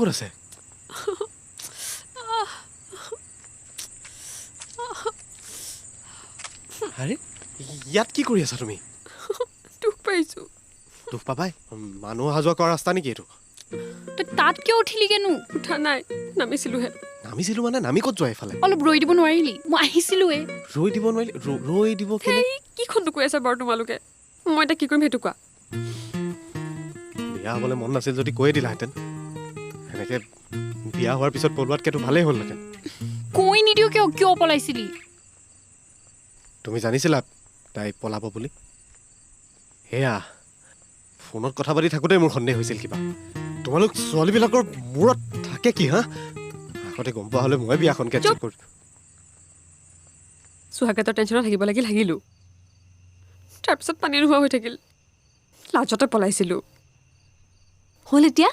ক'ত আছে আৰে ইয়াত কি কৰি আছা তুমি দুখ পাইছোঁ দুখ পাবাই মানুহ অহা যোৱা কৰা ৰাস্তা নেকি এইটো তই তাত কিয় উঠিলিগেনো উঠা নাই নামিছিলোহে নামিছিলো মানে নামি ক'ত যোৱা এইফালে অলপ ৰৈ দিব নোৱাৰিলি মই আহিছিলোৱে ৰৈ দিব নোৱাৰিলি ৰৈ দিব কেলে সেই কি খন্তু কৈ আছা বাৰু তোমালোকে মই এতিয়া কি কৰিম সেইটো কোৱা বিয়া হ'বলৈ মন নাছিল যদি কৈয়ে দিলাহেঁতেন সেনেকে বিয়া হোৱাৰ পিছত পলোৱাতকেতো ভালেই হ'লহেঁতেন কৈ নিদিও কিয় কিয় পলাইছিলি তুমি জানিছিলা তাই পলাব বুলি সেয়া ফোনত কথা পাতি থাকোঁতে মোৰ সন্দেহ হৈছিল কিবা তোমালোক ছোৱালীবিলাকৰ মূৰত থাকে কি হা আগতে গম পোৱা হ'লে মই বিয়াখন কেঞ্চেল কৰি চুহাগেতৰ টেনশ্যনত থাকিব লাগিলোঁ তাৰপিছত পানী নোহোৱা হৈ থাকিল লাজতে পলাইছিলোঁ হ'ল এতিয়া